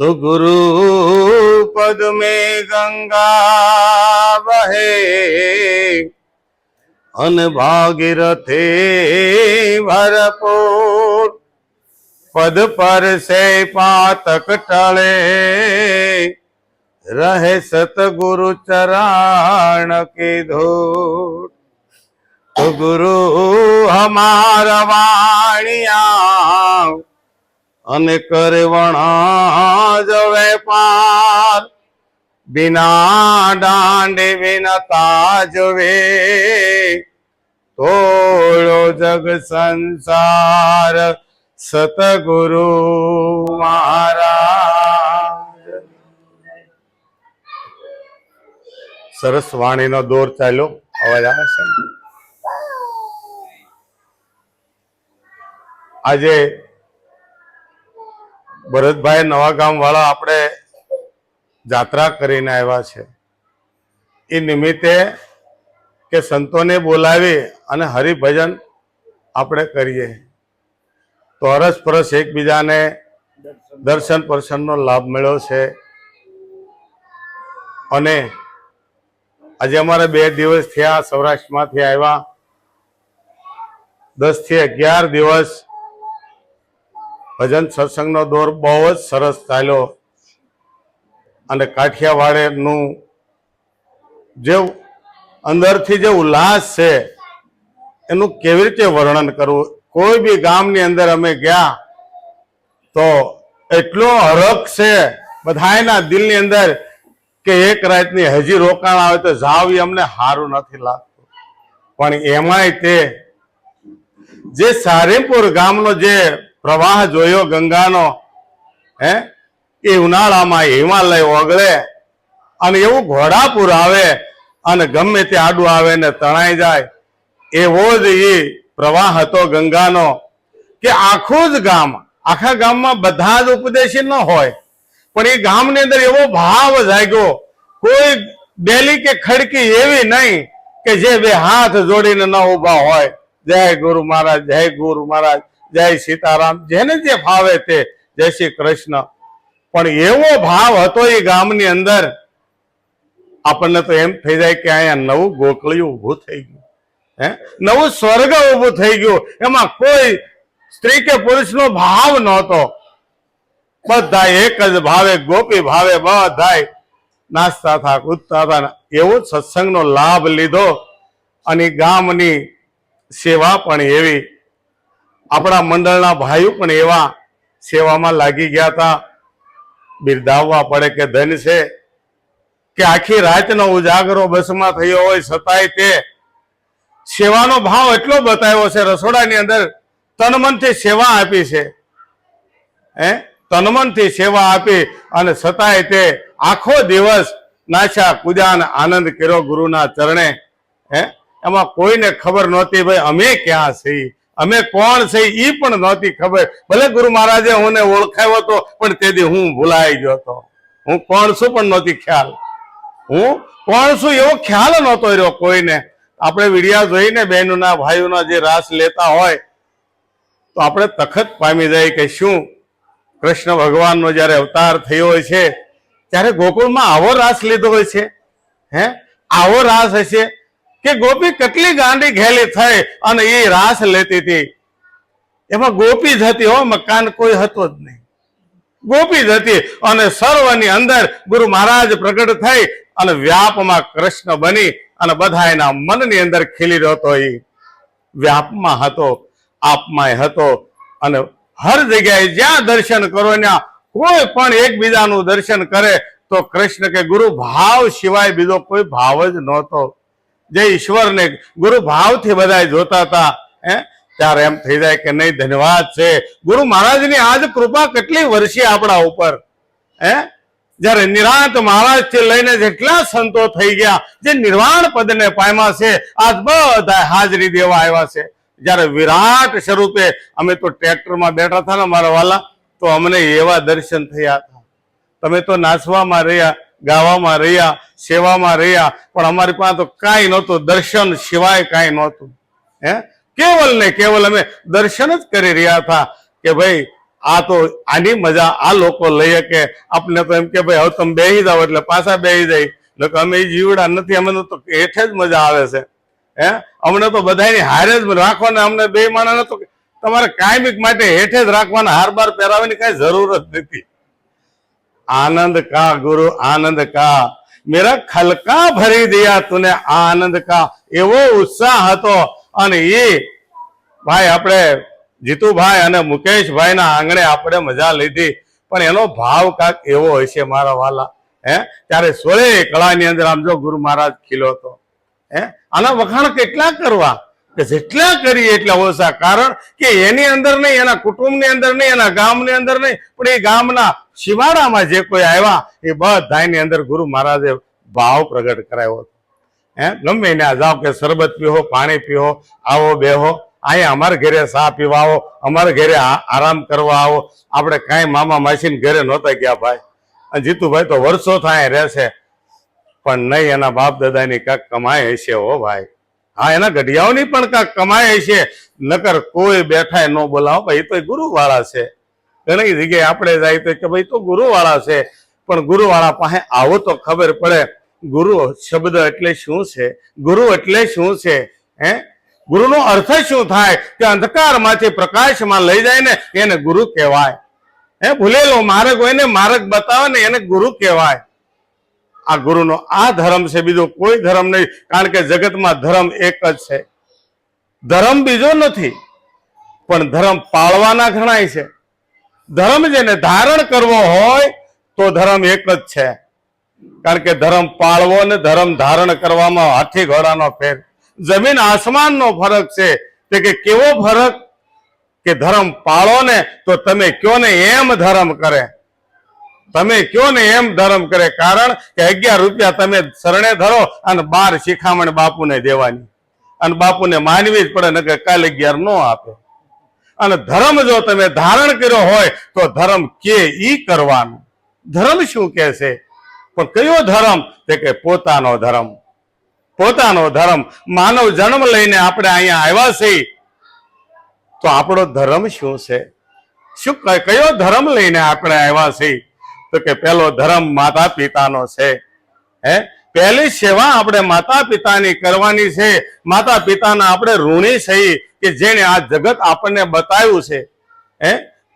तो गुरु पद में गंगा बहे अन भागीरथे भरपूर पद पर से पातक टले रहे सतगुरु चरण की धूल। तो गुरु हमारा वाणिया अन करवणा जवे पार बिना डांडे बिना ताजवे तोड़ो जग संसार सतगुरु महाराज। सरस वाणी नो दौर चाल्यो। अवाज आवे छे? आजे भरतभाई नवागाम वाला आपणे जात्रा करीने आव्या छे। ए निमित्ते के संतोने बोलावी अने हरिभजन आपणे करीए तो अरस परस एकबीजाने दर्शन परशननो लाभ मळ्यो छे। अने आज अमारे 2 दिवस थया सौराष्ट्रमांथी आव्या। 10 થી 11 दिवस भजन सत्संगनो दौर बहु ज सरस चाल्यो अने काठियावाड़नु जे अंदरथी जे उल्लास छे एनु केवी रीते वर्णन करवुं। कोई भी गामनी अंदर अमे गया तो एटलो हरख छे बधायना दिलनी अंदर के एक रातनी हजी रोकाण आवे तो जाव अमने हारू नथी लागतुं। पण एमांय ते जे सारीपुर गामनो जे प्रवाह जोयो गंगानो ए उनाळामां हिमालय ओगळे अने एवुं घोड़ापुर आवे अने गमे ते आडू आवे ने तणाई जाय एवो ज ए प्रवाह हतो गंगानो के आखुं ज गाम आखा गाममां बधा ज उपदेशी न होय पण ए गामनी अंदर एवो भाव जाग्यो। कोई बेली के खड़की एवी नहीं के जे बे हाथ जोड़ीने न उभा होय जय गुरु महाराज जय गुरु महाराज जय सीताराम जेने जे भावे ते जय श्री कृष्ण। पण एवो भाव हतो ए गामनी अंदर आपने तो एम थई जाय के आया नवुं गोकळियुं ऊभुं थई गयुं, नवुं स्वर्ग ऊभुं थई गयुं। एमां कोई स्त्री के पुरुषनो भाव नहोतो। बधा एक ज भावे गोपी भावे बधाय नाचता था कूदता था। एवो सत्संगनो लाभ लीधो अने गामनी सेवा पण एवी। अपना मंडलना भाईओ पण एवा सेवामां लागी गया था। बिरदाववा पड़े के धन से के आखी रातनो उजागरो बसमां थयो होय छतांय ते सेवानो भाव एटलो बताव्यो छे। रसोडानी अंदर तनमनथी सेवा आपी छे, तनमनथी सेवा आपी अने छतांय ते आखो दिवस नाचा कूद्या अने आनंद कर्यो गुरुना चरणे। एमां कोईने खबर नहोती भाई अमे क्यां छीए अमे कोण छे ई पण नहोती खबर। भले गुरु महाराजे हुने ओळखाव्यो तो पण तेदी हूँ भूलाई गयो तो। हूँ कोण छुं पण नहोती ख्याल। हूँ कोण छुं एवो ख्याल नहोतो रह्यो कोईने। आपणे विडिया जोईने बहेनोना भाईओना जे रास लेता होय तो आपणे तखत पामी जाय के शुं कृष्ण भगवाननो ज्यारे अवतार थयो होय छे त्यारे गोकुळमां आवो रास लीधो होय छे। आवो रास हशे के गोपी कटली गांडी घेली थई अने ए रास लेती थी। एमां गोपी ज हती हो, मकान कोई हतो ज नहीं। गोपी ज हती अने सर्वनी अंदर गुरु महाराज प्रकट थई अने व्यापमां कृष्ण बनी अने बधायना मननी अंदर खीली रह्यो तो ए व्यापमां हतो, आपमांय हतो। अने हर जग्याए ज्यां दर्शन करो त्यां कोई पण एकबीजानुं दर्शन करे तो कृष्ण के गुरु भाव सिवाय बीजो कोई भाव ज नहोतो। जे ईश्वर ने गुरु भाव थी बधाय जोता था त्यारे एम थई जाय के नहीं धन्यवाद छे गुरु महाराज नी आज कृपा કેટલી વર્ષે આપણા ઉપર। જ્યારે નિરાંત મહારાજ થી લઈને જેટલા સંતો થઈ ગયા જે નિર્વાણ પદને પામ્યા છે આજ બધા હાજરી દેવા આવ્યા છે। જ્યારે વિરાટ સ્વરૂપે અમે તો ટ્રેક્ટરમાં બેઠા હતા ને મારા વાલા તો અમને એવા દર્શન થયા હતા। તમે તો નાચવામાં રહ્યા ગાવામાં રહ્યા સેવામાં રહ્યા પણ અમારી પાસે તો કાંઈ નહોતું, દર્શન સિવાય કાંઈ નહોતું। કેવલ ને કેવલ અમે દર્શન જ કરી રહ્યા હતા કે ભાઈ આ તો આની મજા આ લોકો લઈએ કે આપણે તો એમ કે ભાઈ હવે તમે બેસી જાઓ એટલે પાછા બેસી જાય એટલે અમે જીવડા નથી, અમને તો હેઠે જ મજા આવે છે. અમને તો બધાની હારે જ રાખવાના, અમને બે માણસ તો તમારે કાયમિક માટે હેઠે જ રાખવાના, હાર બાર પહેરાવાની કઈ જરૂર જ નથી. આનંદ કા ગુરુ આનંદ કા, મેરા ખલકા ભરી દિયા તુને આનંદ કા, એવો ઉત્સાહ હતો. અને એ ભાઈ આપણે જીતુભાઈ અને મુકેશભાઈ ના આંગણે આપણે મજા લીધી, પણ એનો ભાવ કાંક એવો હશે મારા વાલા. ત્યારે 16 કળાની અંદર આમ જો ગુરુ મહારાજ ખીલો હતો. આના વખાણ કેટલા કરવા કે જેટલા કરીએ એટલા ઓછા. કારણ કે એની અંદર નહીં, એના કુટુંબની અંદર નહીં, એના ગામની અંદર નહીં, પણ એ ગામના શિવાડામાં જે કોઈ આવ્યા એ બધાની અંદર ગુરુ મહારાજે ભાવ પ્રગટ કરાયો હતો. ગમે એને જાઓ કે શરબત પીવો, પાણી પીવો, આવો બેહો, અહીંયા અમારા ઘરે ચા પીવા આવો, અમારા ઘરે આરામ કરવા આવો. આપણે કાંઈ મામા માસીને ઘરે નહોતા ગયા ભાઈ. અને જીતુભાઈ તો વર્ષો થાય રહેશે, પણ નહીં એના બાપ દાદાની કાંક કમાઈ હશે હો ભાઈ. હા, એના ગઢિયાઓની પણ કાંક કમાઈ હશે, નકર કોઈ બેઠા ન બોલાવો ભાઈ તો ગુરુ વાળા છે. ઘણી જગ્યાએ આપણે જાય તો કે ભાઈ તો ગુરુ વાળા છે, પણ ગુરુ વાળા પાસે આવો તો ખબર પડે ગુરુ શબ્દ એટલે શું છે, ગુરુ એટલે શું છે. ગુરુનો અર્થ શું થાય કે અંધકારમાંથી પ્રકાશમાં લઈ જાય ને એને ગુરુ કહેવાય. ભૂલેલો માર્ગ હોય ને માર્ગ બતાવે ને એને ગુરુ કહેવાય. આ ગુરુનો આ ધર્મ છે, બીજો કોઈ ધર્મ નહીં. કારણ કે જગતમાં ધર્મ એક જ છે, ધર્મ બીજો નથી. પણ ધર્મ પાળવાના ઘણાય છે. ધર્મ જેને ધારણ કરવો હોય તો ધર્મ એક જ છે. કારણ કે ધર્મ પાળવો ને ધર્મ ધારણ કરવામાં હાથી ઘોડાનો ફેર, જમીન આસમાનનો ફરક છે. તે કે કેવો ફરક કે ધર્મ પાળો ને તો તમે કયો ને એમ ધર્મ કરે, તમે કયો ને એમ ધર્મ કરે. કારણ કે 11 રૂપિયા તમે શરણે ધરો અને 12 શિખામણ બાપુને દેવાની, અને બાપુને માનવી જ પડે, નકર કાલે 11 નો આપે. અને ધર્મ જો તમે ધારણ કર્યો હોય તો ધર્મ કે ઈ કરવાનું. ધર્મ શું કે છે? પણ કયો ધર્મ? તે કે પોતાનો ધર્મ. પોતાનો ધર્મ. માનવ જન્મ લઈને આપણે અહીંયા આવ્યા છીએ તો આપણો ધર્મ શું છે? શું કયો ધર્મ લઈને આપણે આવ્યા છીએ? તો કે પહેલો ધર્મ માતા પિતાનો છે. પહેલી સેવા આપણે માતા પિતાની કરવાની છે. માતા પિતાના આપણે ઋણી છીએ કે જેને આ જગત આપણને બતાવ્યું છે.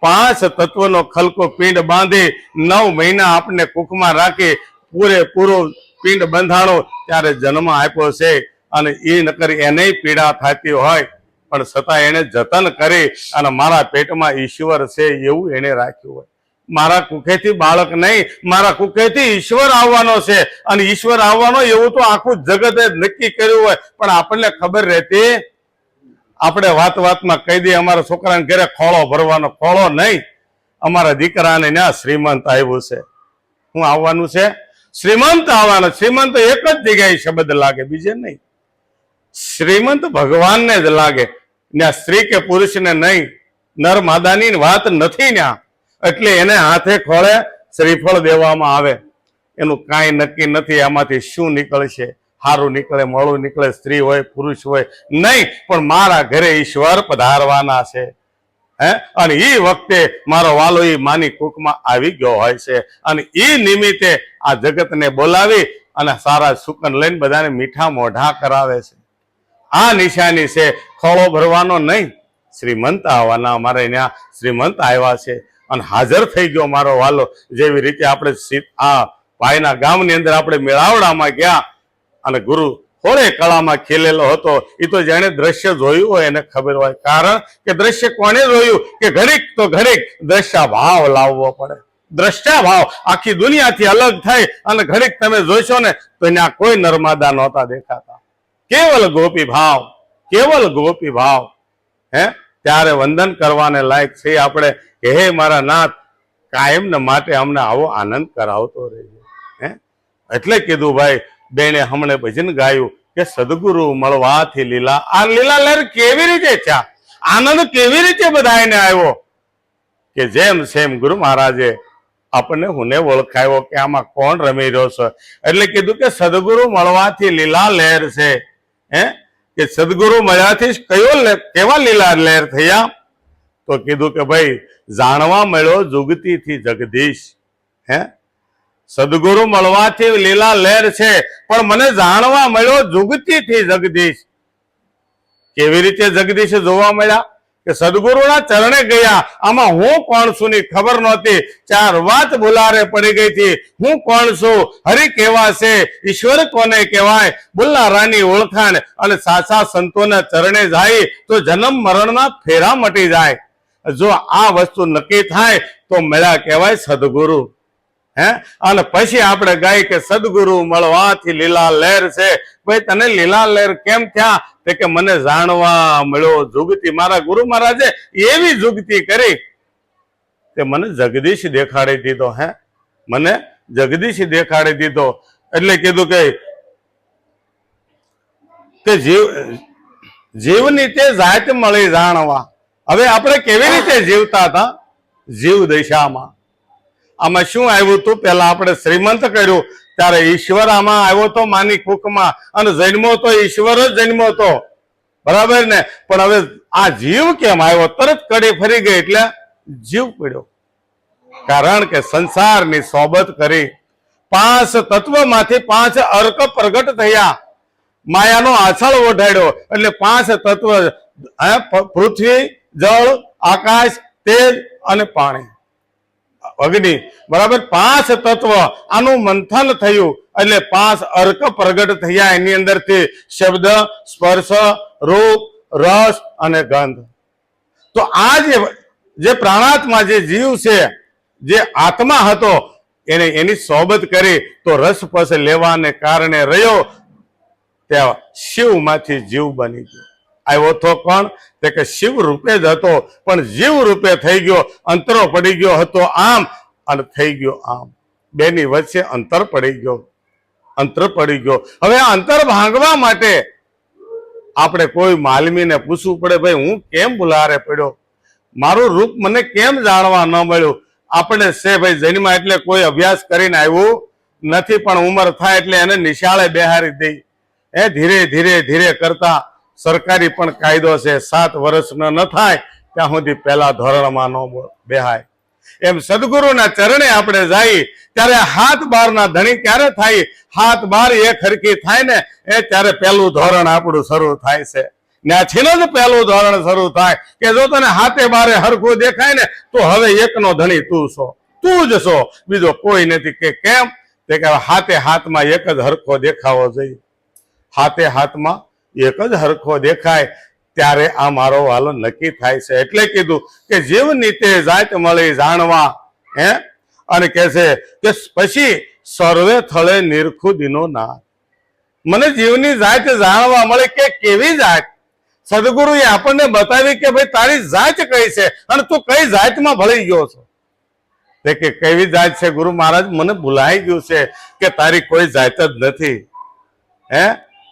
5 તત્વનો ખલકો પિંડ બાંધી 9 મહિના આપણને કુખમાં રાખી પૂરેપૂરો પિંડ બંધાણો ત્યારે જન્મ આપ્યો છે. અને એ નકર એને પીડા થતી હોય પણ છતાં એને જતન કરી અને મારા પેટમાં ઈશ્વર છે એવું એને રાખ્યું હોય. મારા કુખેથી બાળક નહીં, મારા કુખેથી ઈશ્વર આવવાનો છે. અને ઈશ્વર આવવાનો એવું તો આખું જગતે નક્કી કર્યું હોય, પણ આપણને ખબર રહેતી. આપણે વાત વાતમાં કહી દઈએ અમારા છોકરાને ઘરે ખોળો ભરવાનો. ખોળો નહીં, અમારા દીકરાને ત્યાં શ્રીમંત આવ્યું છે. શું આવવાનું છે? શ્રીમંત આવવાનો. શ્રીમંત એક જ જગ્યાએ શબ્દ લાગે, બીજે નહીં. શ્રીમંત ભગવાનને જ લાગે, ત્યાં સ્ત્રી કે પુરુષને નહીં. નર માદાની વાત નથી ત્યાં. એટલે એને હાથે ખોળે શ્રીફળ દેવામાં આવે. એનું કાંઈ નક્કી નથી આમાંથી શું નીકળશે. સારું નીકળે, મોડું નીકળે, સ્ત્રી હોય પુરુષ હોય નહીં, પણ મારા ઘરે ઈશ્વર પધારવાના છે. અને એ વખતે મારો વાલો એ માની કુખમાં આવી ગયો હોય છે. અને એ નિમિત્તે આ જગતને બોલાવી અને સારા સુકન લઈને બધાને મીઠા મોઢા કરાવે છે. આ નિશાની છે. ખોળો ભરવાનો નહીં, શ્રીમંત આવવાના. અમારે ત્યાં શ્રીમંત આવ્યા છે અને હાજર થઈ ગયો મારો વાલો. જેવી રીતે આપણે આ ભાઈના ગામની અંદર આપણે મેળાવડામાં ગયા અને ગુરુ થોડે કળામાં ખીલેલો હતો. એ તો જેને દ્રશ્ય જોયું હોય એને ખબર હોય. કારણ કે દ્રશ્ય કોને જોયું કે ઘડીક તો ઘડીક દ્રશ્ય ભાવ લાવવો પડે. દ્રષ્ટા ભાવ આખી દુનિયાથી અલગ થઈ અને ઘડીક તમે જોઈશો ને તો ત્યાં કોઈ નર્મદા નહોતા દેખાતા. કેવલ ગોપી ભાવ, કેવલ ગોપી ભાવ. ત્યારે વંદન કરવાને લાયક છે આપણે કે હે મારા નાથ, કાયમને માટે અમને આવો આનંદ કરાવતો રહેજો. એટલે કીધું ભાઈ બેને હમણે ભજન ગાયું કે સદગુરુ મળવાથી લીલા. આ લીલા લહેર કેવી રીતે થયા, આનંદ કેવી રીતે બધાને આવ્યો કે જેમ સેમ ગુરુ મહારાજે આપણને હુને ઓળખાયો કે આમાં કોણ રમી રહ્યો છે. એટલે કીધું કે સદગુરુ મળવાથી લીલા લહેર છે. કે સદગુરુ મળ્યાથી કેવા લીલા લહેર થયા? તો કીધું કે ભાઈ જાણવા મળ્યો જુગતીથી જગદીશ. હે, સદગુરુ મળવાથી લીલા લહેર છે, પણ મને જાણવા મળ્યો જુગતીથી જગદીશ. કેવી રીતે જગદીશ જોવા મળ્યા? કે સદગુરુના ચરણે ગયા. આમાં હું કોણ છું ની ખબર નહોતી. 4 વાત ભુલારે પડી ગઈ હતી. હું કોણ છું, હરિ કેવા છે, ઈશ્વર કોને કહેવાય, બોલનારાની ઓળખાણ અને સાચા સંતોના ચરણે જાય તો જન્મ મરણના ફેરા મટી જાય. જો આ વસ્તુ નક્કી થાય તો મળ્યા કહેવાય સદગુરુ. હે, અને પછી આપણે ગાય કે સદગુરુ મળવાથી લીલા લહેર છે. ભાઈ તને લીલા લહેર કેમ થયા? તે કે મને જાણવા મળ્યો જુગતી. મારા ગુરુ મહારાજે એવી જુગતી કરી તે મને જગદીશ દેખાડી દીધો. હે, મને જગદીશ દેખાડી દીધો. એટલે કીધું કે જીવની તે જાત મળી જાણવા. હવે આપણે કેવી રીતે જીવતા હતા? જીવ દશામાં. આમાં શું આવ્યું હતું? પેલા આપણે શ્રીમંત કર્યું ત્યારે ઈશ્વર આમાં આવ્યો તો માની કુખમાં, અને જન્મો તો ઈશ્વર જ જન્મો તો, બરાબર ને? પણ હવે આ જીવ કેમ આવ્યો? તરત કડી ફરી ગઈ એટલે જીવ પડ્યો. કારણ કે સંસારની સોબત કરી. 5 તત્વમાંથી 5 અર્ક પ્રગટ થયા. માયાનો આછળ ઓઢાડ્યો એટલે 5 તત્વ, પૃથ્વી, જળ, આકાશ, તેજ અને પાણી, અગ્નિ, બરાબર? 5 તત્વ. આનું મંથન થયું એટલે 5 અર્ક પ્રગટ થયા. એની અંદરથી શબ્દ, સ્પર્શ, રૂપ, રસ અને ગંધ. તો આ જે પ્રાણાત્મા, જે જીવ છે, જે આત્મા હતો, એને એની સોબત કરી તો રસપસ લેવાને કારણે રહ્યો ત્યાં શિવમાંથી જીવ બની ગયો. આવ્યો તો કોણ? તે કે શિવ રૂપે જ હતો, પણ જીવ રૂપે થઈ ગયો. અંતરો પડી ગયો હતો આમ અને થઈ ગયો આમ. બેની વચ્ચે અંતર પડી ગયો. અંતર પડી ગયો. હવે આ અંતર ભાંગવા માટે આપણે કોઈ માલમીને પૂછવું પડે, ભાઈ હું કેમ બુલારે પડ્યો? મારું રૂપ મને કેમ જાણવા ન મળ્યું? આપણે છે ભાઈ જન્મ એટલે કોઈ અભ્યાસ કરીને આવ્યું નથી, પણ ઉંમર થાય એટલે એને નિશાળે બેહારી દઈ. ધીરે ધીરે ધીરે કરતા સરકારી પણ કાયદો છે, 7 વર્ષનો ન થાય ત્યાં સુધી પહેલા ધોરણમાં ન બેહાય. એમ સદગુરુના ચરણે આપણે જઈએ ત્યારે હાથ બારના ધણી ક્યારે થાય? હાથ બાર એક હરખી થાય ને ત્યારે પહેલું ધોરણ આપણું શરૂ થાય છે. ત્યાંથી જ પહેલું ધોરણ શરૂ થાય કે જો તને હાથે બારે હરખું દેખાય ને તો હવે એકનો ધણી તું છો, તું જ છો, બીજો કોઈ નથી. કે કેમ? તે કે હાથે હાથમાં એક જ હરખો દેખાવો જોઈએ. હાથે હાથમાં એક જ હરખો દેખાય ત્યારે આ મારો વાલો નક્કી થાય છે. એટલે કીધું કે જીવની તે જાત મળી જાણવા. હે, અને કે છે કે પછી સર્વે થળે નિરખુદીનો ના. મને જીવની જાત જાણવા મળે કે કેવી જાત? સદગુરુએ આપણને બતાવી કે ભાઈ તારી જાત કઈ છે અને તું કઈ જાતમાં ભળી ગયો છો. તે કે કેવી જાત છે ગુરુ મહારાજ? મને ભૂલાઈ ગયું છે કે તારી કોઈ જાત જ નથી. હે,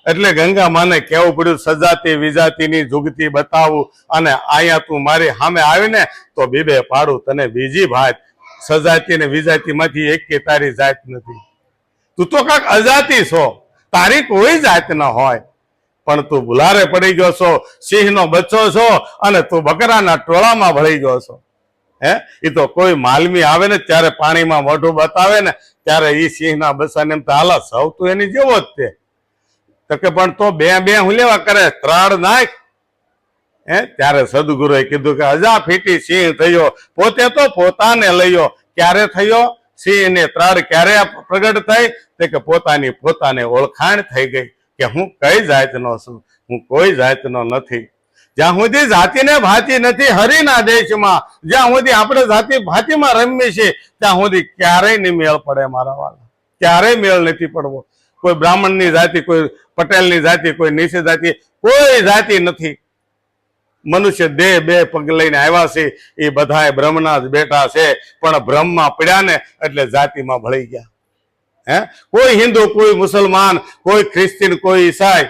એટલે ગંગા માને કહેવું પડ્યું સજાતિ વિજાતિની જુગતી બતાવું, અને અહીંયા તું મારી સામે આવીને તો બીબે પાડું તને બીજી ભાત. સજાતિ ને વિજાતિ માંથી એક કે તારી જાત નથી. તું તો કાંક અજાતિ છો, તારી કોઈ જાત ન હોય, પણ તું ભુલારે પડી ગયો છો. સિંહનો બચ્ચો છો અને તું બકરાના ટોળામાં ભળી ગયો છો. હે, એ તો કોઈ માલમી આવે ને ત્યારે પાણીમાં મોઢું બતાવે ને ત્યારે એ સિંહના બચ્ચાને એમ તો હાલા સૌ તું એની જેવો જ તે. તો કે પણ તો બે હું લેવા કરે, ત્રાડ નાખ. ત્યારે સદગુરુએ કીધું કે અજા ફીટી સિંહ થયો, પોતે તો પોતાને લઈયો. ક્યારે થયો? સિંહ ને ત્રાડ ક્યારે પ્રગટ થઈ? તે કે પોતાની પોતાને ઓળખાણ થઈ ગઈ કે હું કઈ જાતનો છું, હું કોઈ જાતનો નથી. જ્યાં સુધી જાતિને ભાતી નથી હરિના દેશમાં, જ્યાં સુધી આપણે જાતિ ભાતીમાં રમીએ છીએ ત્યાં સુધી ક્યારેય નહીં મેળ પડે મારા વાળા, ક્યારેય મેળ નથી પડવો. કોઈ બ્રાહ્મણની જાતિ, કોઈ પટેલની જાતિ, કોઈ નીચે જાતિ, કોઈ જાતિ નથી. મનુષ્ય દેહ 2 પગ લઈને આવ્યા છે, એ બધા બ્રહ્મના જ બેટા છે, પણ બ્રહ્મમાં પડ્યા ને એટલે જાતિમાં ભળી ગયા. કોઈ હિન્દુ, કોઈ મુસલમાન, કોઈ ખ્રિસ્તીન, કોઈ ઈસાઈ,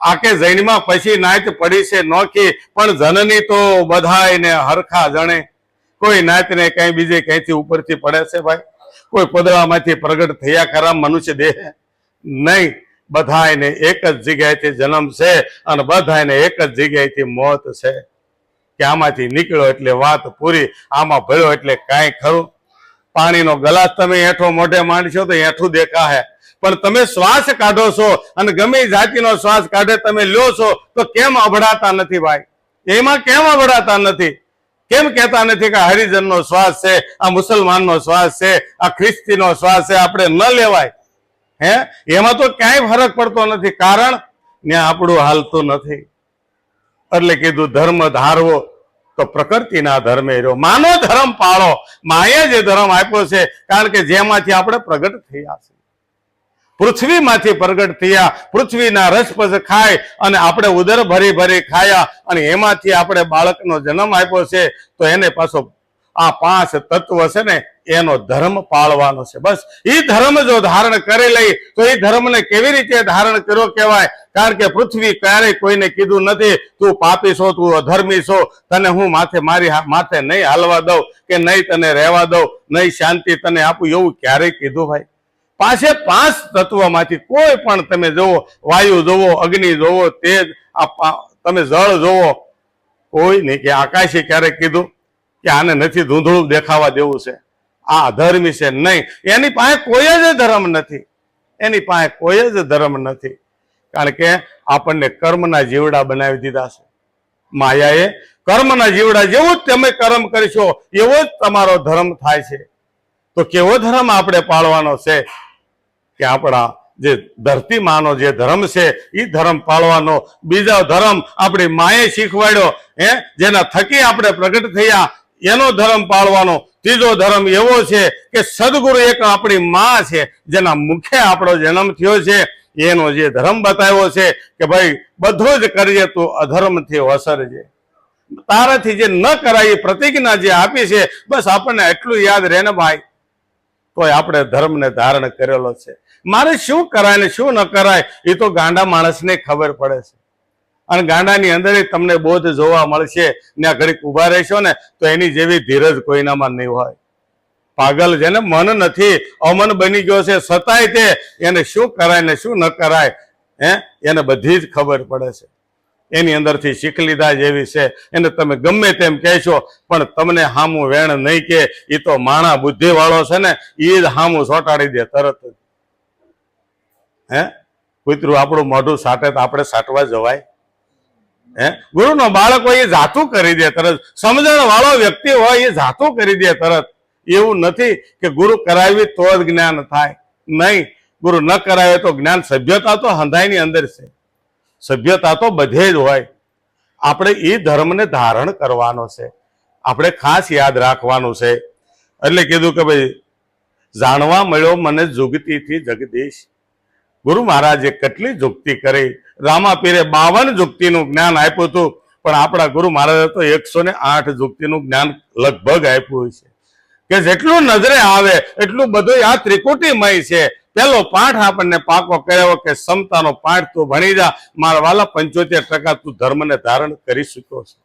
આકે જૈનમાં પછી નાત પડી છે નોખી, પણ જનની તો બધાયને હરખા જણે. કોઈ નાતને કઈ બીજે ક્યાંથી ઉપરથી પડે છે ભાઈ? કોઈ પોદળામાંથી પ્રગટ થયા ખરા મનુષ્ય દેહ? નહીં. બધાયને એક જ જગ્યાએથી જન્મ છે અને બધાયને એક જ જગ્યાએથી મોત છે. કે આમાંથી નીકળ્યો એટલે વાત પૂરી, આમાં ભળ્યો એટલે કાંઈ ખરું. પાણીનો ગ્લાસ તમે હેઠો મોઢે માંડશો તો હેઠું દેખાશે, પણ તમે શ્વાસ કાઢો છો અને ગમે જાતિનો શ્વાસ કાઢે તમે લ્યો છો તો કેમ અભડાતા નથી ભાઈ? એમાં કેમ અભડાતા નથી? કેમ કહેતા નથી કે હરિજનનો શ્વાસ છે, આ મુસલમાનનો શ્વાસ છે, આ ખ્રિસ્તીનો શ્વાસ છે, આપણે ન લેવાય? એમાં તો ક્યાંય ફરક પડતો નથી, કારણ ત્યાં આપણું હાલતું નથી. એટલે કીધું ધર્મ ધારવો તો પ્રકૃતિના ધર્મે રહ્યો, માનો ધર્મ પાળો. માએ જે ધર્મ આપ્યો છે, કારણ કે જેમાંથી આપણે પ્રગટ થયા છે, પૃથ્વીમાંથી પ્રગટ થયા, પૃથ્વીના રસપસ ખાય અને આપણે ઉદર ભરી ભરી ખાયા અને એમાંથી આપણે બાળકનો જન્મ આપ્યો છે. તો એને પાછો આ 5 તત્વ છે ને એનો ધર્મ પાળવાનો છે. બસ એ ધર્મ જો ધારણ કરી લઈ તો એ ધર્મને કેવી રીતે ધારણ કર્યો કહેવાય? કારણ કે પૃથ્વી ક્યારેય કોઈને કીધું નથી તું પાપી છો, તું અધર્મી છો, તને હું મારી માથે નહીં હાલવા દઉં કે નહીં તને રહેવા દઉં, નહીં શાંતિ તને આપું, એવું ક્યારેય કીધું ભાઈ? 5 તત્વમાંથી કોઈ પણ તમે જોવો, વાયુ જોવો, અગ્નિ જોવો, તેજ, તમે જળ જોવો, કોઈ નહીં. કે આકાશે ક્યારેક કીધું કે આને નથી ધૂંધળું દેખાવા દેવું છે, આ અધર્મી છે? નહીં. એની પાસે કોઈ જ ધર્મ નથી, એની પાસે કોઈ જ ધર્મ નથી. કારણ કે આપણને કર્મના જીવડા બનાવી દીધા છે માયાએ. કર્મના જીવડા, જેવું જ તમે કર્મ કરશો એવો જ તમારો ધર્મ થાય છે. તો કેવો ધર્મ આપણે પાળવાનો છે? કે આપણા જે ધરતી માનો જે ધર્મ છે એ ધર્મ પાળવાનો. બીજો ધર્મ આપણી માએ શીખવાડ્યો, જેના થકી આપણે પ્રગટ થયા, એનો ધર્મ પાળવાનો. ત્રીજો ધર્મ એવો છે કે સદગુરુ એક આપણી માં છે, જેના મુખે આપણો જન્મ થયો છે, એનો જે ધર્મ બતાવ્યો છે કે ભાઈ બધું જ કરીએ તું અધર્મથી વસરજે. તારાથી જે ન કરાય પ્રતિજ્ઞા જે આપી છે, બસ આપણને એટલું યાદ રહે ને ભાઈ, તોય આપણે ધર્મને ધારણ કરેલો છે. મારે શું કરાય ને શું ન કરાય એ તો ગાંડા માણસને ખબર પડે છે. અને ગાંડાની અંદર તમને બોધ જોવા મળશે. ત્યાં ઘડીક ઉભા રહેશો ને તો એની જેવી ધીરજ કોઈનામાં નહીં હોય. પાગલ જેને મન નથી, અમન બની ગયો છે, છતાંય તે એને શું કરાય ને શું ન કરાય એને બધી જ ખબર પડે છે. એની અંદરથી શીખ લીધા જેવી છે. એને તમે ગમે તેમ કહેશો પણ તમને હામું વેણ નહીં કે. એ તો માણા બુદ્ધિ વાળો છે ને, એ જ હામું ચોંટાડી દે તરત જ. કૂતરું આપણું મોઢું સાટે તો આપણે સાટવા જવાય? ગુરુનો બાળક હોય એ જાતું કરી દે તરત. સમજણ વાળો વ્યક્તિ હોય એ જાતું કરી દે તરત. એવું નથી કે ગુરુ કરાવી તો જ જ્ઞાન થાય, નહીં. ગુરુ ન કરાવે તો જ્ઞાન. સભ્યતા તો હંધાઈની અંદર છે, સભ્યતા તો બધે જ હોય. આપણે એ ધર્મને ધારણ કરવાનો છે, આપણે ખાસ યાદ રાખવાનું છે. એટલે કીધું કે ભાઈ જાણવા મળ્યો મને જુગતીથી જગદીશ. ગુરુ મહારાજે કેટલી જુક્તિ કરી. રામાપીરે 52 જુક્તિનું જ્ઞાન આપ્યું હતું, પણ આપણા ગુરુ મહારાજે તો 108 જુક્તિનું જ્ઞાન લગભગ આપ્યું છે. કે જેટલું નજરે આવે એટલું બધું આ ત્રિકુટીમય છે. પેલો પાઠ આપણને પાકો કર્યો કે સમતાનો પાઠ તું ભણી જા મારા વાલા. 75% તું ધર્મને ધારણ કરી શક્યો છે,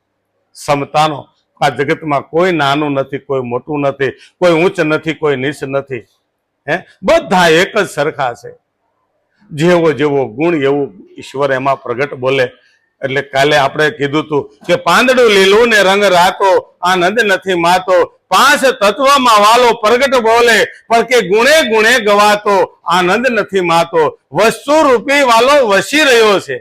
સમતાનો. આ જગતમાં કોઈ નાનું નથી, કોઈ મોટું નથી, કોઈ ઊંચ નથી, કોઈ નીચ નથી. બધા એક જ સરખા છે. જેવો જેવો ગુણ એવું ઈશ્વર એમાં પ્રગટ બોલે. એટલે કાલે આપણે કીધું હતું કે પાંદડું લીલું ને રંગ રાતો, આનંદ નથી માતો. 5 તત્વમાં વાલો પ્રગટ બોલે, પણ કે ગુણે ગુણે ગવાતો, આનંદ નથી માતો. વસ્તુ રૂપી વાલો વસી રહ્યો છે.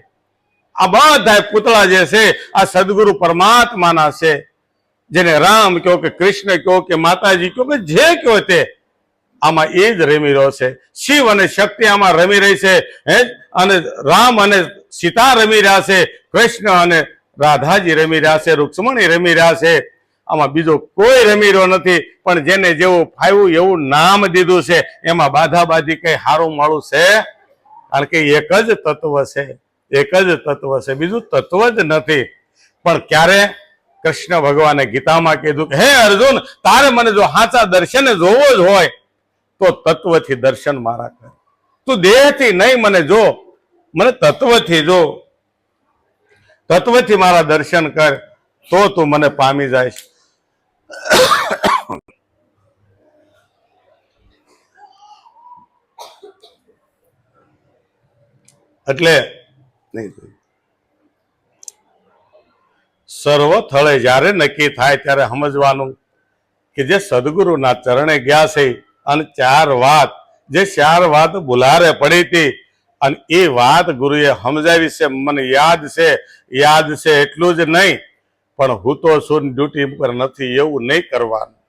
આ બધા પૂતળા જે છે આ સદગુરુ પરમાત્માના છે. જેને રામ કહો કે કૃષ્ણ કહો કે માતાજી કહો કે જે કહો તે, આમાં એ જ રમી રહ્યો છે. શિવ અને શક્તિ આમાં રમી રહી છે. અને રામ અને સીતા રમી રહ્યા છે, કૃષ્ણ અને રાધાજી રમી રહ્યા છે, રૂક્ષ્મણી રમી રહ્યા છે. આમાં બીજો કોઈ રમી રહ્યો નથી. પણ જેને જેવું ફાવ્યું એવું નામ દીધું છે. એમાં બાધાબાધી કઈ હારું માળું છે? કારણ કે એક જ તત્વ છે, એક જ તત્વ છે, બીજું તત્વ જ નથી. પણ ક્યારે કૃષ્ણ ભગવાને ગીતામાં કીધું કે હે અર્જુન, તારે મને જો સાચા દર્શન જોવો જ હોય તો તત્વથી દર્શન મારા કર. તું દેહથી નહીં મને જો, મને તત્વથી જો. તત્વથી મારા દર્શન કર તો તું મને પામી જાય. એટલે નહીં સર્વ થળે જ્યારે નક્કી થાય ત્યારે સમજવાનું કે જે સદગુરુના ચરણે ગયા છે અને ચાર વાત ભુલારે પડી હતી અને એ વાત ગુરુએ સમજાવી છે. મને યાદ છે એટલું જ નહીં, પણ હું તો શું ડ્યુટી પર નથી એવું નહીં કરવાનું.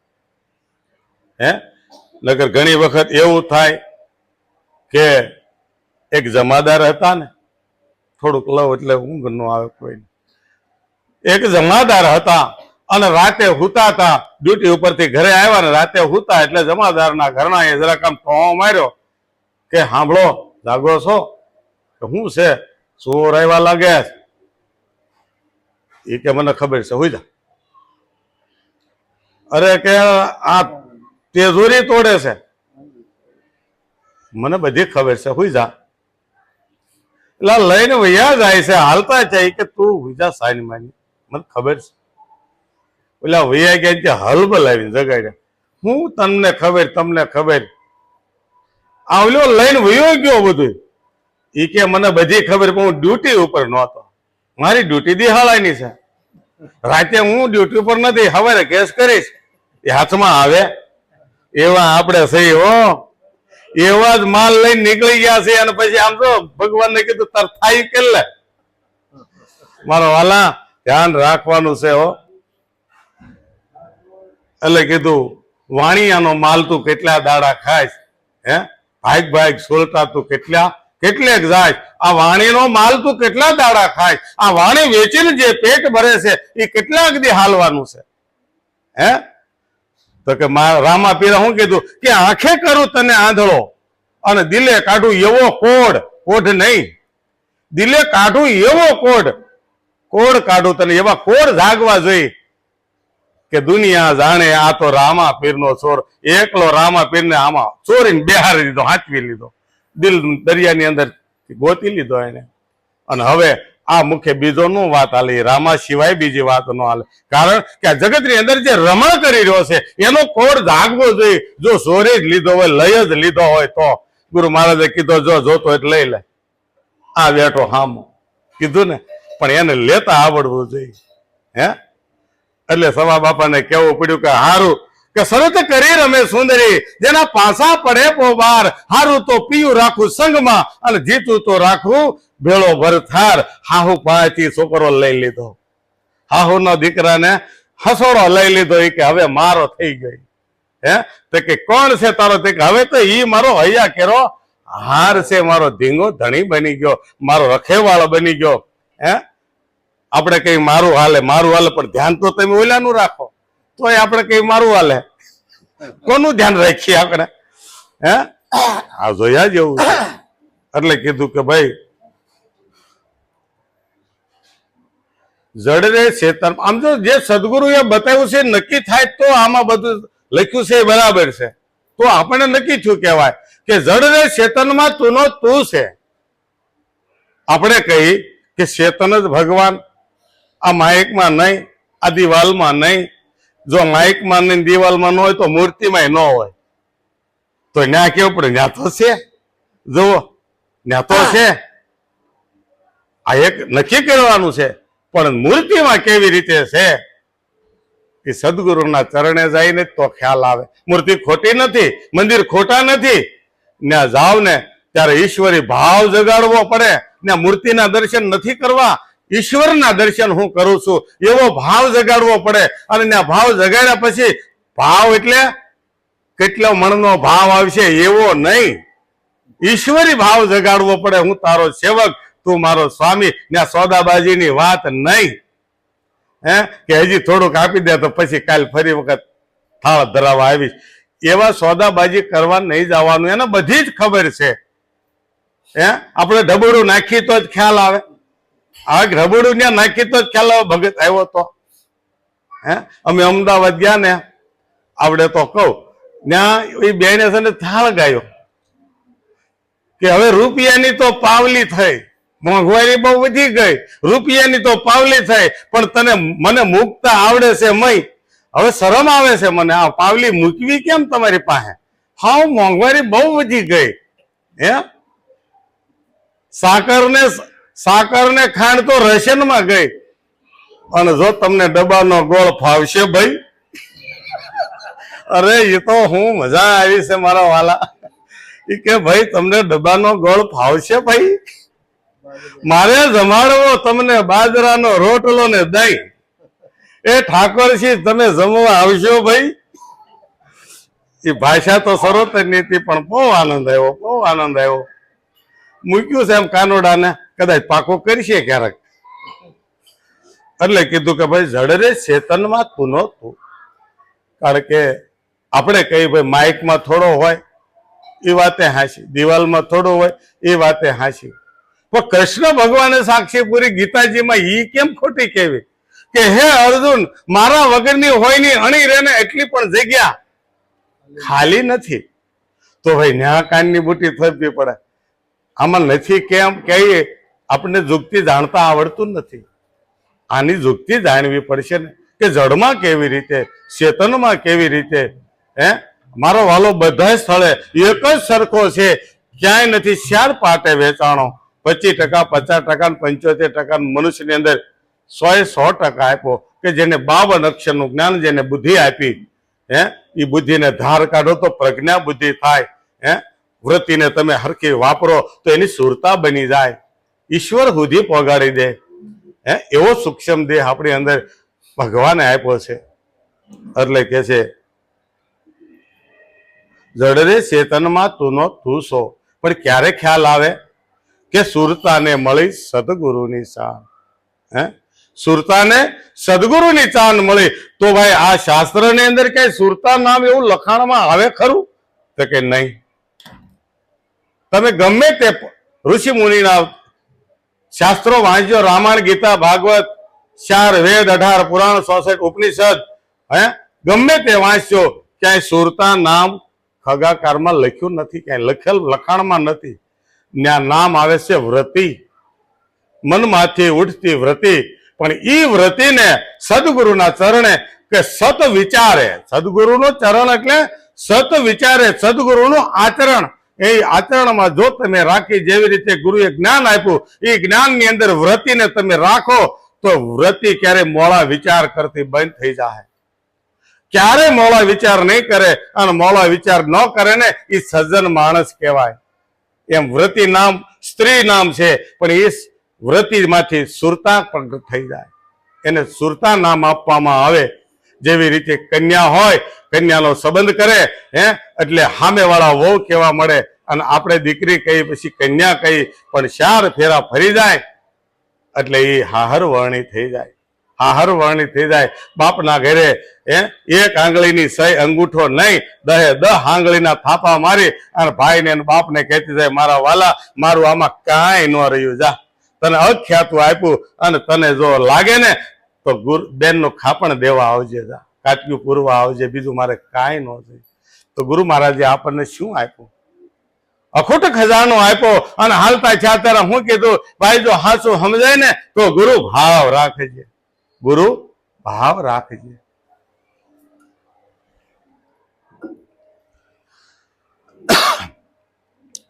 નકર ઘણી વખત એવું થાય કે એક જમાદાર હતા ને, થોડુંક લવ એટલે ઊંઘ ન આવે કોઈ. એક જમાદાર હતા અને રાતે હુતા હતા, ડ્યુટી ઉપરથી ઘરે આવ્યા ને રાતે હુતા એટલે જમાદારના ઘરના એ જરાક આમ ટો માર્યો કે સાંભળો, જાગો છો? કે શું છે? ચોર આવ્યા લાગે. એ કે મને ખબર છે, હુઈ જા. અરે કે આ તેજોરી તોડે છે, મને બધી ખબર છે, હુઈ જા. એટલે લઈને વૈયા જાય છે, હાલતા જાય કે તું હુઈ જા સાની માની, મને ખબર છે. ઓલા વૈયા ગયા ત્યાં હલ બોલાવીને જગાડ્યા. હું તમને ખબર. આવલો લઈને વયો ગયો બધું. એ કે મને બધી ખબર, પણ હું ડ્યુટી ઉપર નહોતો. મારી ડ્યુટી દિહાળાની છે. રાતે હું ડ્યુટી ઉપર નથી, સવારે કેસ કરીશ. એ હાથમાં આવે એવા આપણે સહી હો, એવા જ માલ લઈને નીકળી ગયા છે. અને પછી આમ તો ભગવાનને કીધું તાર થાય કે લે મારો વાલા, ધ્યાન રાખવાનું છે હો. એટલે કીધું વાણિયાનો માલ તું કેટલા દાડા ખાઈશ? ભાગ સોલતા તું કેટલેક જાય. આ વાણીનો માલ તું કેટલા દાડા ખાઈશ? આ વાણી વેચીને જે પેટ ભરે છે એ કેટલાક દી હાલવાનું છે? તો કે રામા પીરા શું કીધું કે આંખે કરું તને આંધળો અને દિલે કાઢું એવો કોઢ નહીં, દિલે કાઢું એવો કોઢ કાઢું તને, એવા કોઢ જાગવા જોઈએ કે દુનિયા જાણે આ તો રામા પીરનો ચોર. એકલો રામા પીરને આમાં ચોરીને બેહારી દીધો, હાંચવી લીધો, દિલ દરિયાની અંદર ગોતી લીધો એને. અને હવે આ મુખ્ય બીજો નો વાત હાલે, રામા સિવાય બીજી વાત નો હાલે. કારણ કે આ જગતની અંદર જે રમણ કરી રહ્યો છે એનો કોડ જાગવો જોઈએ. જો ચોરી જ લીધો હોય, લય જ લીધો હોય તો ગુરુ મહારાજે કીધો જો જોતો એટલે લઈ લે. આ બેઠો હામો કીધું ને, પણ એને લેતા આવડવું જોઈએ. એટલે સવા બાપાને કેવું પડ્યું કે હારું કે શરત કરી રમે સુંદરી, જેના પાસા પડે પોબાર, હારું તો પીયું રાખું સંગમાં અને જીતું તો રાખું ભેળો ભરથાર. હાહુ પાસેથી છોકરો લઈ લીધો, હાહુ નો દીકરાને હસોડો લઈ લીધો. એ કે હવે મારો થઈ ગઈ. તો કે કોણ છે તારો? તે કે હવે તો ઈ મારો હૈયા કેરો હાર છે, મારો ધીંગો ધણી બની ગયો, મારો રખેવાળો બની ગયો. આપણે કઈ મારું હાલે પણ ધ્યાન તો તમે ઓલાનું રાખો, તોય આપણે કઈ મારું હાલે. કોનું ધ્યાન રાખીએ આપણે? આ જોયા જેવું છે. એટલે કીધું કે ભાઈ જડરે ચેતન, આમ જો જે સદગુરુએ બતાવ્યું છે નક્કી થાય તો આમાં બધું લખ્યું છે બરાબર છે, તો આપણને નક્કી થયું કહેવાય કે જડરે ચેતનમાં તુંનો તું છે. આપણે કહી કે ચેતન જ ભગવાન, આ માઇકમાં નહીં, આ દિવાલમાં નહીં. જો માઇકમાં નહીં, દિવાલમાં ન હોય તો મૂર્તિમાં ન હોય. તો ન્યા કેવું પડે? ન્યા તો છે, જુઓ ન્યા તો છે. આ એક નક્કી કરવાનું છે, પણ મૂર્તિમાં કેવી રીતે છે એ સદગુરુના ચરણે જઈને તો ખ્યાલ આવે. મૂર્તિ ખોટી નથી, મંદિર ખોટા નથી. ત્યાં જાવ ને ત્યારે ઈશ્વરી ભાવ જગાડવો પડે. ત્યાં મૂર્તિના દર્શન નથી કરવા, ઈશ્વરના દર્શન હું કરું છું એવો ભાવ જગાડવો પડે. અને ત્યાં ભાવ જગાડ્યા પછી, ભાવ એટલે કેટલો મણનો ભાવ આવશે એવો નહીં, ઈશ્વરી ભાવ જગાડવો પડે. હું તારો સેવક, તું મારો સ્વામી. ત્યાં સોદાબાજીની વાત નહીં કે હજી થોડુંક આપી દે તો પછી કાલ ફરી વખત થાળ ધરાવવા આવીશ. એવા સોદાબાજી કરવા નહીં જવાનું. એને બધી જ ખબર છે. આપણે ઢબુડું નાખી તો જ ખ્યાલ આવે. આ ઢબુડું ત્યાં નાખી તો જ ખ્યાલ આવે ભગત આવ્યો તો. અમે અમદાવાદ ગયા ને, આપણે તો કહું ત્યાં એ બેને છે ને થાળ ગાયો કે હવે રૂપિયાની તો પાવલી થઈ, મોંઘવારી બહુ વધી ગઈ, રૂપિયાની તો પાવલી થઈ, પણ તને મને મૂકતા આવડે છે મય. હવે શરમ આવે છે મને, આ પાવલી મૂકવી કેમ તમારી પાસે? હા, મોંઘવારી બહુ વધી ગઈ. સાકર ને ખાંડ તો રેશનમાં ગઈ. અને જો તમને ડબ્બાનો ગોળ ફાવશે ભાઈ, અરે એ તો હું મજા આવી છે મારા વાલા. એ કે ભાઈ તમને ડબ્બાનો ગોળ ફાવશે ભાઈ, મારે જમાડવો તમને બાજરાનો રોટલો ને દહીં. એ ઠાકોરજી તમે જમવા આવશો ભાઈ. એ ભાષા તો સરસ નીતિ, પણ બહુ આનંદ આવ્યો, બહુ આનંદ આવ્યો. મૂક્યું છે એમ કાનોડાને, કદાચ પાકો કરશે ક્યારેક. એટલે કીધું કે ભાઈ જડરે ચેતનમાં તું નો તું. કારણ કે આપણે કઈ ભાઈ માઇકમાં થોડો હોય એ વાતે હાંસી, દિવાલમાં થોડો હોય એ વાતે હાંસી, પણ કૃષ્ણ ભગવાને સાક્ષી પૂરી ગીતાજીમાં ઈ કેમ ખોટી કેવી કે હે અર્જુન, મારા વગરની હોય ની અણી રેને એટલી પણ જગ્યા ખાલી નથી. તો ભાઈ ન્યા કાનની બુટી થવી પડે. આમાં નથી કેમ કહીએ, આપણને જુક્તિ જાણતા આવડતું નથી. આની જુક્તિ જાણવી પડશે ને કે જડમાં કેવી રીતે, ચેતનમાં કેવી રીતે. મારો વાલો બધા સ્થળે એક જ સરખો છે, ક્યાંય નથી ચાર પાટે વેચાણો. 25%, 50%, 75% મનુષ્યની અંદર 100% આપ્યો કે જેને 52 અક્ષરનું જ્ઞાન, જેને બુદ્ધિ આપી. એ બુદ્ધિને ધાર કાઢો તો પ્રજ્ઞા બુદ્ધિ થાય. વૃત્તિને તમે હરખી વાપરો તો એની સુરતા બની જાય, ઈશ્વર સુધી પહોંચાડી દે. એવો સૂક્ષ્મ દેહ આપણી અંદર ભગવાને આપ્યો છે. એટલે કે છે જડરે ચેતનમાં તુંનો તું સો. પણ ક્યારે ખ્યાલ આવે કે સુરતાને મળી સદગુરુની ચાન. સુરતાને સદગુરુની ચાન મળી. તો ભાઈ આ શાસ્ત્રની અંદર કઈ સુરતા નામ એવું લખાણમાં આવે ખરું? તો કે નહીં. તમે ગમે તે ઋષિ મુનિના શાસ્ત્રો વાંચજો, રામાયણ, ગીતા, ભાગવત, 4 વેદ, 18 પુરાણ, 66 ઉપનિષદ, ગમે તે વાંચજો, ક્યાંય સુરતા નામ ખગાકારમાં લખ્યું નથી, ક્યાંય લખેલ લખાણમાં નથી. ત્યાં નામ આવે છે વ્રતિ, મનમાંથી ઉઠતી વ્રતિ. પણ ઈ વ્રતિને સદગુરુના ચરણે કે સત વિચારે, સદગુરુનું ચરણ એટલે સત વિચારે, સદગુરુનું આચરણ. એ આચરણમાં જો તમે રાખી, જેવી રીતે ગુરુએ જ્ઞાન આપ્યું એ જ્ઞાનની અંદર વ્રતિને તમે રાખો તો વ્રતિ ક્યારે મોળા વિચાર કરતી બંધ થઈ જાય. ક્યારે મોળા વિચાર નહીં કરે, અને મોળા વિચાર ન કરે ને એ સજ્જન માણસ કહેવાય. એમ વ્રતિ નામ સ્ત્રી નામ છે, પણ એ વ્રતિમાંથી સુરતા પ્રગટ થઈ જાય, એને સુરતા નામ આપવામાં આવે. જેવી રીતે કન્યા હોય, કન્યાનો સંબંધ કરે, એટલે સામેવાળા વહુ કહેવા મળે, અને આપણે દીકરી કહી પછી કન્યા કહી, પણ 4 ફેરા ફરી જાય એટલે એ હાહર વર્ણી થઈ જાય, હાહર વર્ણી થઈ જાય. બાપના ઘરે 1 આંગળીની સહી અંગૂઠો નહીં, 10 આંગળીના થાપા મારી અને ભાઈને બાપને કહેતી જાય, મારા વાલા, મારું આમાં કાંઈ ન રહ્યું, જા તને અખ્યાતું આપ્યું, અને તને જો લાગે ને તો બેનનું ખાપણ દેવા આવજે, જા કાટક્યું પૂરવા આવજે, બીજું મારે કાંઈ ન જોઈએ. તો ગુરુ મહારાજે આપણને શું આપ્યું? અખૂટ ખજાનો આપ્યો. અને હાલતા છાતરા હું કીધું, ભાઈ જો હાસું સમજાય ને તો ગુરુ ભાવ રાખજે, ગુરુ ભાવ રાખજે.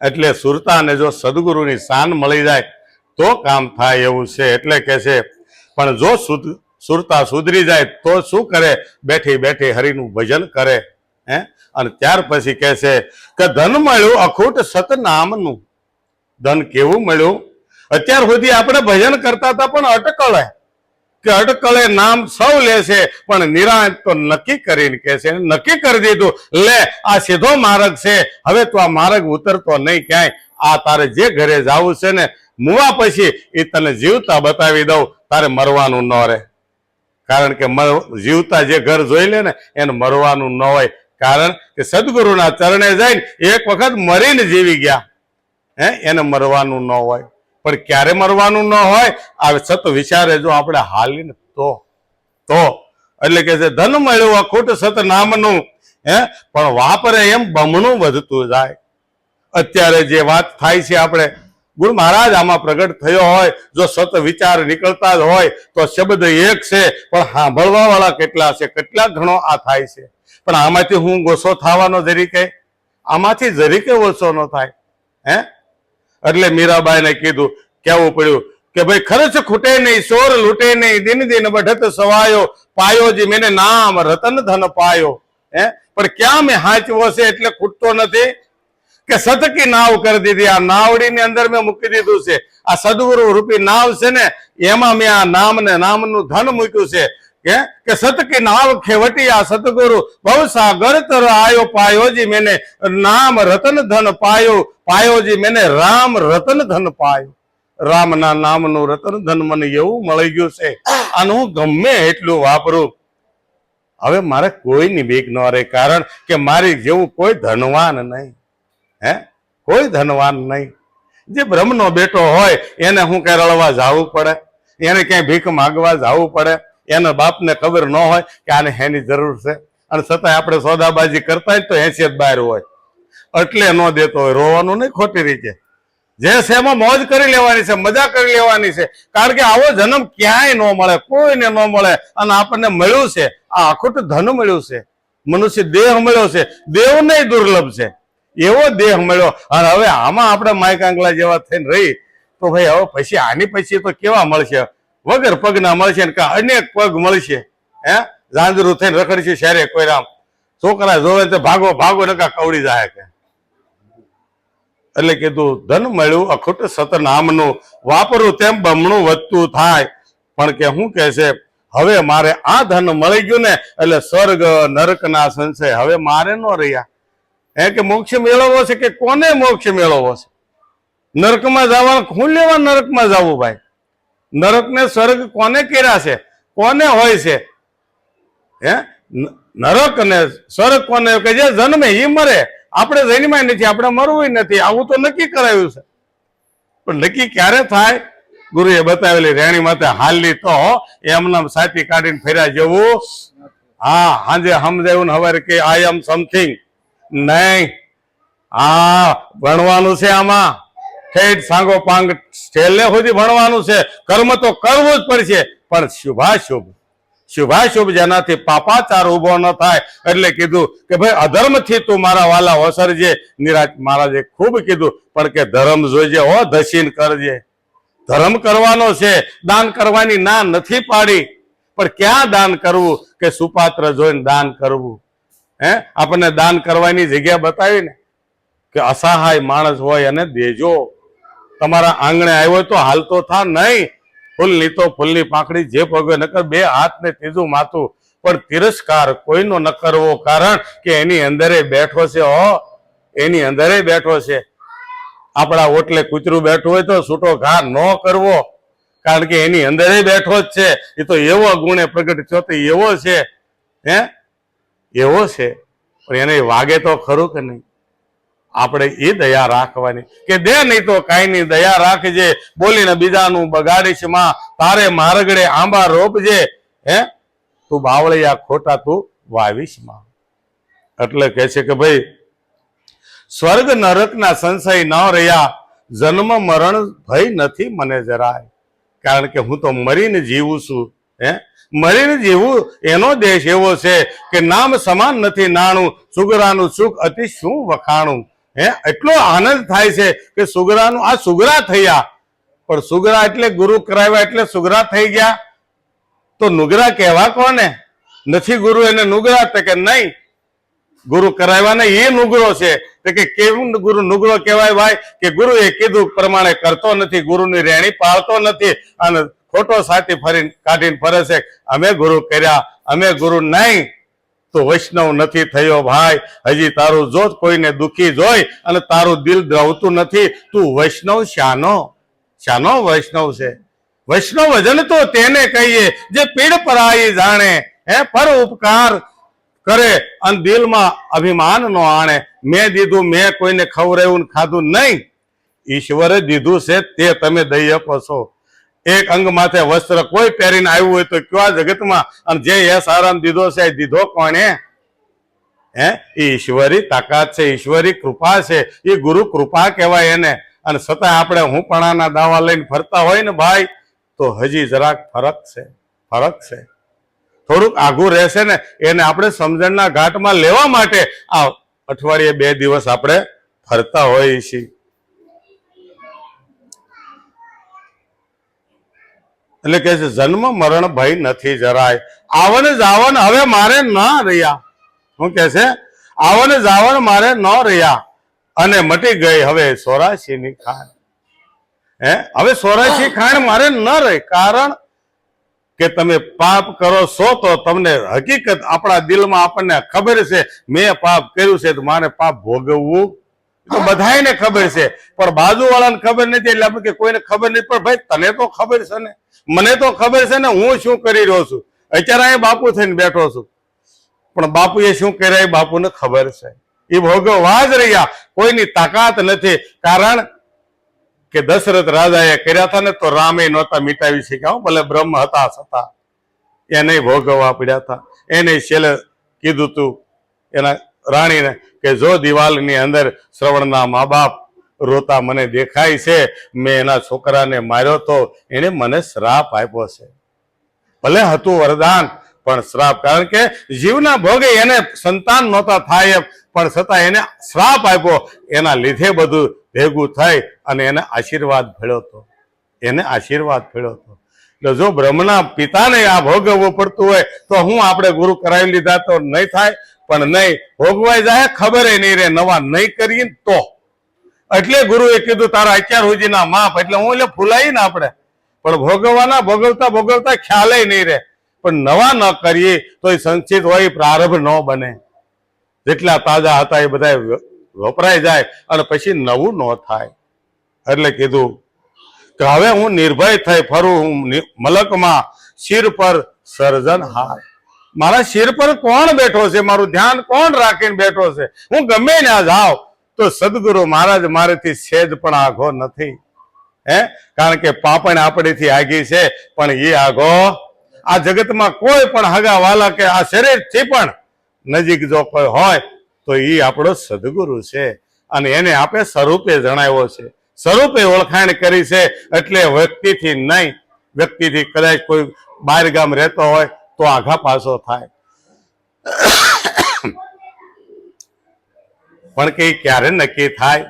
એટલે સુરતાને જો સદગુરુની શાન મળી જાય તો કામ થાય એવું છે. એટલે કે છે પણ જો સુરતા સુધરી જાય તો શું કરે? બેઠી બેઠી હરિનું ભજન કરે. અને ત્યાર પછી કહે છે કે ધન મળ્યું અખૂટ સતનામનું. ધન કેવું મળ્યું? અત્યાર સુધી આપણે ભજન કરતા હતા, પણ અટકળે કે અટકળે નામ સૌ લે છે, પણ નિરાંત તો નક્કી કરીને કહે છે, નક્કી કરી દીધું, લે આ સીધો માર્ગ છે, હવે તો આ માર્ગ ઉતરતો નહીં ક્યાંય. આ તારે જે ઘરે જવું છે ને, મુવા પછી એ તને જીવતા બતાવી દઉં, તારે મરવાનું ન રહે. કારણ કે જીવતા જે ઘર જોઈ લે ને એને મરવાનું ન હોય. કારણ કે સદગુરુના ચરણે જઈને એક વખત મરીને જીવી ગયા, એને મરવાનું ન હોય. પણ ક્યારે મરવાનું ન હોય? આ સત વિચારે જો આપણે હાલીને તો એટલે કે છે ધન મળ્યું અખૂટ સત નામનું, પણ વાપરે એમ બમણું વધતું જાય. અત્યારે જે વાત થાય છે, આપણે ગુરુ મહારાજ આમાં પ્રગટ થયો હોય, જો સત વિચાર નીકળતા જ હોય તો શબ્દ એક છે, પણ સાંભળવા વાળા કેટલા છે, કેટલા ઘણો આ થાય છે. પણ આમાંથી હું ગોસો થવાનો જરીકે? આમાંથી જરીકે ઓછો ન થાય. એટલે મીરાબાઈને કીધું, કહેવું પડ્યું કે ભાઈ ખર્ચ ખૂટે નહીં, ચોર લૂટે નહીં, દિન દિન बढ़त સવાયો, પાયો જી મેને નામ રતન ધન પાયો. પણ ક્યાં મેં હાચવો છે એટલે ખૂટતો નથી કે સતકી નાવ કરી દીધી. આ નાવડીની અંદર મેં મૂકી દીધું છે. આ સદગુરુ રૂપી નાવ છે ને એમાં મેં આ નામ ને નામનું ધન મૂક્યું છે કે સતકી નાવ ખેવટી આ સતગુરુ બહુ સાગર તર આયો, પાયોજી મેને નામ રતન ધન પાયો, પાયોજી મેને રામ રતન ધન પાયો. રામના નામનું રતન ધન મને એવું મળી ગયું છે, આનું હું ગમે એટલું વાપરું. હવે મારે કોઈની બીક ન રહે, કારણ કે મારી જેવું કોઈ ધનવાન નહીં. કોઈ ધનવાન નહીં. જે બ્રહ્મનો બેટો હોય એને હું કઈ રળવા જવું પડે, એને ક્યાંય ભીખ માગવા જવું પડે, એના બાપને ખબર ન હોય કે આને હેની જરૂર છે, અને છતાંય આપણે સોદાબાજી કરતા હોય તો હેસિયત બહાર હોય એટલે ન દેતો હોય. રોવાનું નહીં ખોટી રીતે. જે છે એમાં મોજ કરી લેવાની છે, મજા કરી લેવાની છે, કારણ કે આવો જન્મ ક્યાંય ન મળે, કોઈને ન મળે. અને આપણને મળ્યું છે આ અખૂટ ધન મળ્યું છે, મનુષ્ય દેહ મળ્યો છે, દેવ નહીં દુર્લભ છે, એવો દેહ મળ્યો. અને હવે આમાં આપણે માયકાંગલા જેવા થઈને રહી તો ભાઈ હવે પછી આની પછી તો કેવા મળશે? વગર પગના મળશે ને અનેક પગ મળશે. ઝાંઝરું થઈને રખડશે શહેરે કોઈ રામ. છોકરા જોવે તો ભાગો ભાગો નકા કવડી જાય કે. એટલે કીધું ધન મળ્યું અખૂટ સતનામનું, વાપરું તેમ બમણું વધતું થાય. પણ કે શું કે છે, હવે મારે આ ધન મળી ગયું ને એટલે સ્વર્ગ નરકના સંશય હવે મારે ન રહ્યા. કે મોક્ષ મેળવવો છે કે કોને મોક્ષ મેળવવો છે? નરકમાં જવાનું શું લેવા નરકમાં જવું ભાઈ? નરક ને સ્વર્ગ કોને કર્યા છે? કોને હોય છે? નરક ને સ્વર્ગ કોને કે જે જન્મે એ મરે. આપણે જન્માય નથી, આપણે મરવું નથી. આવું તો નક્કી કરાયું છે, પણ નક્કી ક્યારે થાય? ગુરુએ બતાવેલી રેણી માથે હાલની તો એમના સાથી કાઢીને ફેર્યા જેવું. હા, હાજે સમજાયું ને હવે કે આઈ એમ સમથિંગ નહીં. ભણવાનું છે આમાં, ઠેઠ સાંગો પાંગ છેલ્લે સુધી ભણવાનું છે. કર્મ તો કરવું જ પડશે, પણ શુભાશુભ શુભાશુભ જેનાથી પાપાચાર ઉભો ન થાય. એટલે કીધું કે ભાઈ અધર્મથી તું મારા વાલા ઓસરજે. નિરાજ મહારાજે ખૂબ કીધું, પણ કે ધર્મ જોઈજે હો, દશીન કરજે. ધર્મ કરવાનો છે, દાન કરવાની ના નથી પાડી, પણ ક્યાં દાન કરવું? કે સુપાત્ર જોઈને દાન કરવું. આપણને દાન કરવાની જગ્યા બતાવી ને કે અસહાય માણસ હોય અને દેજો. તમારા આંગણે આવ્યો તો હાલતો થા નહીં. ફૂલની તો ફૂલની પાંખડી જે પગે નકર બે હાથ ને ત્રીજું માથું. પણ તિરસ્કાર કોઈનો ન કરવો, કારણ કે એની અંદર બેઠો છે. એની અંદર બેઠો છે. આપણા ઓટલે કૂતરું બેઠું હોય તો છૂટો ઘા ન કરવો, કારણ કે એની અંદર બેઠો જ છે. એ તો એવો ગુણે પ્રગટ થયો તો એવો છે, એવો છે. પણ એને વાગે તો ખરું કે નહીં? આપણે એ દયા રાખવાની કે દે નહીં તો કાંઈ નહીં, દયા રાખજે. બોલીને બીજાનું બગાડીશ માં, તારે મારગડે આંબા રોપજે. તું બાવળિયા ખોટા તું વાવીશ માં. એટલે કે છે કે ભાઈ સ્વર્ગ નરકના સંશય ન રહ્યા, જન્મ મરણ ભય નથી મને જરાય, કારણ કે હું તો મરીને જીવું છું. મરીને જીવું એનો દેશ એવો છે કે નામ સમાન નથી નાણું, સુગરાનું સુખ અતિ શું વખાણું. એટલો આનંદ થાય છે કે સુગરાનું આ સુગરા થયા. પણ સુગરા એટલે ગુરુ કરાવ્યા એટલે સુગરા થઈ ગયા, તો નુગરા કહેવા કોને? નથી ગુરુ એને નુગરા કે નહીં? ગુરુ કરાવ્યા ને એ નુગરો છે. કે કેવું ગુરુ નુગરો કહેવાય ભાઈ? કે ગુરુ એ કીધું પ્રમાણે કરતો નથી, ગુરુની રેણી પાળતો નથી, અને ખોટો સાથી ફરીને કાઢીને ફરે છે અમે ગુરુ કર્યા, અમે ગુરુ નહીં. તો વૈષ્ણવ નથી થયો ભાઈ. હજી તારું જો કોઈને દુખી જોઈ અને તારું દિલ દ્રવતું નથી, તું વૈષ્ણવ શાનો? શાનો વૈષ્ણવ છે? વૈષ્ણવ જન તો તેને કહીએ જે પીડ પરાઈ જાણે, પર ઉપકાર કરે અને દિલમાં અભિમાન નો આણે. મેં દીધું, મેં કોઈને ખવડાવ્યું ખાધું નહીં, ઈશ્વરે દીધું છે તે તમે દઈ આપો છો. એક અંગ માથે વસ્ત્ર કોઈ પહેરીને આવ્યું હોય તો કયા જગતમાં, અને જે યશ આરામ દીધો છે એ દીધો કોણે? એ ઈશ્વરી તાકાત છે, ઈશ્વરી કૃપા છે, એ ગુરુ કૃપા કહેવાય એને. અને છતાં આપણે હું પણાના દાવા લઈને ફરતા હોય ને ભાઈ, તો હજી જરાક ફરક છે. ફરક છે, થોડુંક આઘું રહેશે ને. એને આપણે સમજણના ઘાટમાં લેવા માટે આ અઠવાડિયે 2 દિવસ આપણે ફરતા હોઈએ છીએ. એટલે કે છે જન્મ મરણ ભય નથી જરાય, આવન જાવન હવે મારે ન રહ્યા. શું કે છે? આવન જાવન મારે ન રહ્યા, અને મટી ગઈ હવે 84ની ખાણ. હવે 84 ખાણ મારે ન રહી. કારણ કે તમે પાપ કરો છો તો તમને હકીકત આપણા દિલમાં આપણને ખબર છે મેં પાપ કર્યું છે તો મારે પાપ ભોગવવું તો બધાને ખબર છે, પણ બાજુવાળાને ખબર નથી. એટલે આપણે કે કોઈને ખબર નથી, પણ ભાઈ તને તો ખબર છે ને, મને તો ખબર છે ને હું શું કરી રહ્યો છું. અત્યારે અહીં બાપુ થઈને બેઠો છું, પણ બાપુએ શું કર્યા એ બાપુને ખબર છે. એ ભોગવવા જ રહ્યા, કોઈની તાકાત નથી. કારણ કે દશરથ રાજાએ કર્યા હતા ને તો રામે નહોતા મિટાવી શક્યા. ભલે બ્રહ્મ હતા છતાં એને ભોગવવા પડ્યા હતા. એને છેલ્લે કીધું તું એના રાણીને કે જો દિવાલની અંદર શ્રવણના મા બાપ રોતા મને દેખાય છે, મેં એના છોકરાને માર્યો તો એને મને શ્રાપ આપ્યો છે. ભલે હતું વરદાન પણ શ્રાપ, કારણ કે જીવના ભોગે એને સંતાન નહોતા થાય એમ, પણ છતાં એને શ્રાપ આપ્યો. એના લીધે બધું ભેગું થઈ અને એને આશીર્વાદ ભળ્યો હતો. એને આશીર્વાદ ભળ્યો હતો. એટલે જો બ્રહ્મના પિતાને આ ભોગવવું પડતું હોય તો હું આપણે ગુરુ કરાવી લીધા તો નહીં થાય, પણ નહીં ભોગવાઈ જાય ખબર નહીં રહે, નવા નહીં કરીએ તો. એટલે ગુરુએ કીધું તારા અત્યાર સુધીના માપ. એટલે હું એટલે ફૂલાઈ ને આપણે, પણ ભોગવવાના ભોગવતા ભોગવતા ખ્યાલે નહીં રહે. પણ નવા ન કરીએ તો એ સંચિત હોય પ્રારંભ ન બને. જેટલા તાજા હતા એ બધા વપરાઈ જાય અને પછી નવું ન થાય. એટલે કીધું કે હવે હું નિર્ભય થઈ ફરું હું મલકમાં, શિર પર સર્જનહાર. મારા શિર પર કોણ બેઠો છે, મારું ધ્યાન કોણ રાખીને બેઠો છે. હું ગમે ત્યાં જાઉં તો સદગુરુ મહારાજ મારેથી સેજ પણ આઘો નથી. કારણ કે પાપણ આપણીથી આગી છે, પણ એ આઘો આ જગતમાં કોઈ પણ હગા વાલા કે આ શરીરથી પણ નજીક જો કોઈ હોય તો એ આપણો સદગુરુ છે. અને એને આપણે સ્વરૂપે જણાવ્યો છે, સ્વરૂપે ઓળખાણ કરી છે. એટલે વ્યક્તિથી નહીં, વ્યક્તિથી કદાચ કોઈ બહાર ગામ રહેતો હોય તો આઘા પાછો થાય, પણ કે ક્યારે નક્કી થાય?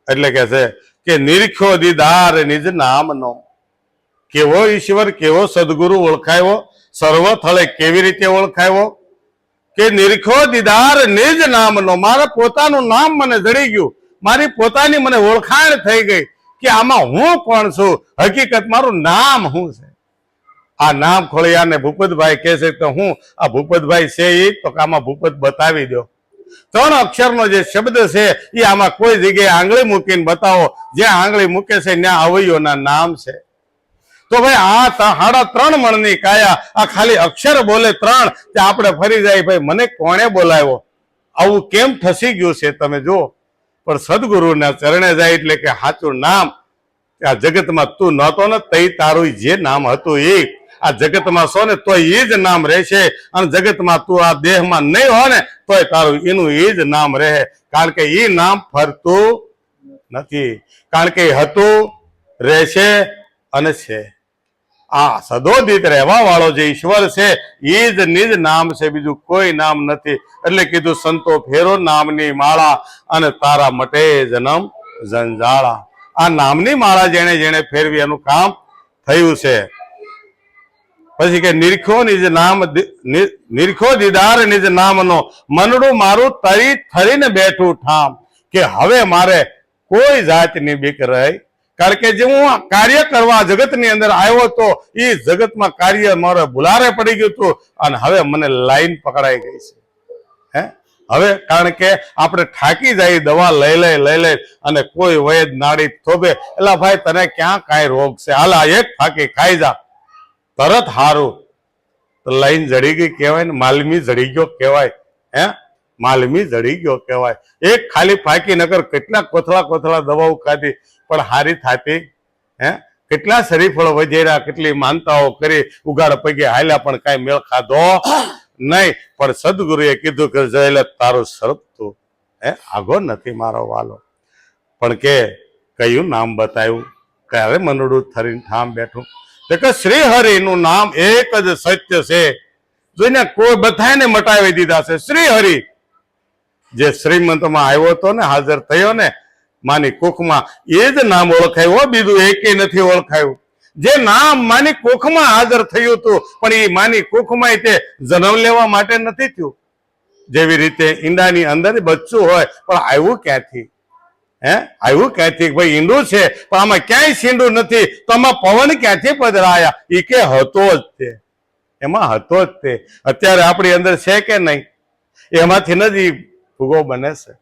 એટલે કે છે કે નિરખ્યો દીદાર નિજ નામનો. કેવો ઈશ્વર, કેવો સદગુરુ ઓળખાયો, સર્વ થળે કેવી રીતે ઓળખાયો? કે નિરખ્યો દીદાર નિજ નામનો. મારા પોતાનું નામ મને જડી ગયું, મારી પોતાની મને ઓળખાણ થઈ ગઈ કે આમાં હું કોણ છું, હકીકત મારું નામ શું છે. આ નામ ખોળિયાને ભૂપતભાઈ કહે છે તો હું આ ભૂપતભાઈ છે એ તો આમાં ભૂપત બતાવી દો. 3 અક્ષરનો જે શબ્દ છે એ આમાં કોઈ જગ્યાએ આંગળી મૂકીને બતાવો, જ્યાં આંગળી મૂકે છે ત્યાં અવયવોના નામ છે. તો ભાઈ આ 3.5 મણની કાયા, આ ખાલી અક્ષર બોલે 3 તે આપણે ફરી જાય ભાઈ મને કોણે બોલાવ્યો, આવું કેમ ઠસી ગયું છે તમે જુઓ. પણ સદગુરુના ચરણે જાય એટલે કે સાચું નામ આ જગતમાં તું નહોતો ને તઈ તારું જે નામ હતું એ આ જગતમાં છો ને તો એ જ નામ રહેશે. અને જગતમાં તું આ દેહમાં નહીં હો ને તોય તારું એનું એ જ નામ રહે. કારણ કે એ નામ ફરતું નથી, કારણ કે હતું, રહેશે અને છે. આ સદોદિત રહેવા વાળો જે ઈશ્વર છે એ જ નિજ નામ છે, બીજું કોઈ નામ નથી. એટલે કીધું સંતો ફેરો નામની માળા અને તારા મટે જન્મ જંજાળા. આ નામની માળા જેને જેને ફેરવી એનું કામ થયું છે. પછી કે નિરખો નિજ નામ, નિરખો દીદાર નિજ નામનો, મનડું મારું તરી થરીને બેઠું ઠામ. કે હવે મારે કોઈ જાતની બીક રહી. કારણ કે જે હું કાર્ય કરવા જગતની અંદર આવ્યો તો એ જગતમાં કાર્ય મારે ભૂલારે પડી ગયું હતું અને હવે મને લાઈન પકડાઈ ગઈ છે. હવે કારણ કે આપણે થાકી જાય દવા લઈ લઈ અને કોઈ વૈદ નાડી થોભે એટલે ભાઈ તને ક્યાં કાંઈ રોગ છે, હાલા એક ફાંકી ખાઈ જા તરત હારું. તો લાઈન જડી ગઈ કહેવાય ને, માલમી જડી ગયો કહેવાય. માલમી જડી ગયો કહેવાય. એક ખાલી ફાંકી નગર કેટલા કોથળા દવાઓ ખાધી પણ હારી થાતી. કેટલા શરીફળો વધેરા, કેટલી માનતાઓ કરી, ઉગાડ પગે હાલ્યા પણ કાંઈ મેળ ખાધો નહીં. પણ સદગુરુએ કીધું કે જયલે તારું સ્વરૂપ તું આગો નથી મારો વાલો. પણ કે કયું નામ બતાવ્યું, ક્યારે મનડું થરીને ઠામ બેઠું. તો કે શ્રી હરિનું નામ એક જ સત્ય છે, જોઈને કોઈ બધાને મટાવી દીધા છે. શ્રી હરિ જે શ્રીમંતમાં આવ્યો હતો ને, હાજર થયો ને માની કુખમાં, એ જ નામ ઓળખાયું, બીજું એકે નથી ઓળખાયું. જે નામ માની કુખમાં હાજર થયું હતું, પણ એ માની કુખમાં તે જન્મ લેવા માટે નથી થયું. જેવી રીતે ઈંડાની અંદર બચ્ચું હોય, પણ આવ્યું ક્યાંથી? આવ્યું ક્યાંથી? ભાઈ ઈંડું છે પણ આમાં ક્યાંય સીંડું નથી, તો આમાં પવન ક્યાંથી પધરાયા? એ કે હતો જ તે, એમાં હતો જ તે. અત્યારે આપણી અંદર છે કે નહીં? એમાંથી નથી ભૂગો બને છે.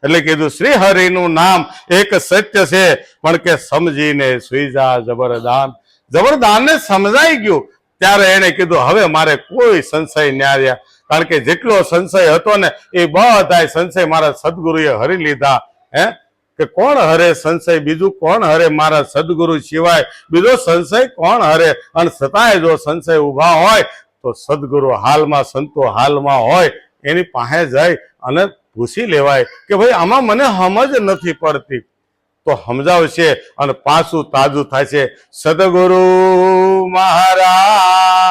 એટલે કીધું શ્રી હરિનું નામ એક સત્ય છે, પણ કે સમજીને સુઈ જા જબરદાન. જબરદાનને સમજાઈ ગયું ત્યારે એને કીધું હવે મારે કોઈ સંશય ના રહ્યા, કારણ કે જેટલો સંશય હતો ને એ બધા સંશય મારા સદગુરુએ હરી લીધા. કે કોણ હરે સંશય? બીજું કોણ હરે મારા સદગુરુ સિવાય? બીજો સંશય કોણ હરે? અને છતાંય જો સંશય ઉભા હોય તો સદગુરુ હાલમાં, સંતો હાલમાં હોય એની પાસે જાય અને પૂછી લેવાય કે ભાઈ આમાં મને સમજ નથી પડતી, તો સમજાવશે અને પાછું તાજું થાય છે. સદગુરુ મહારાજની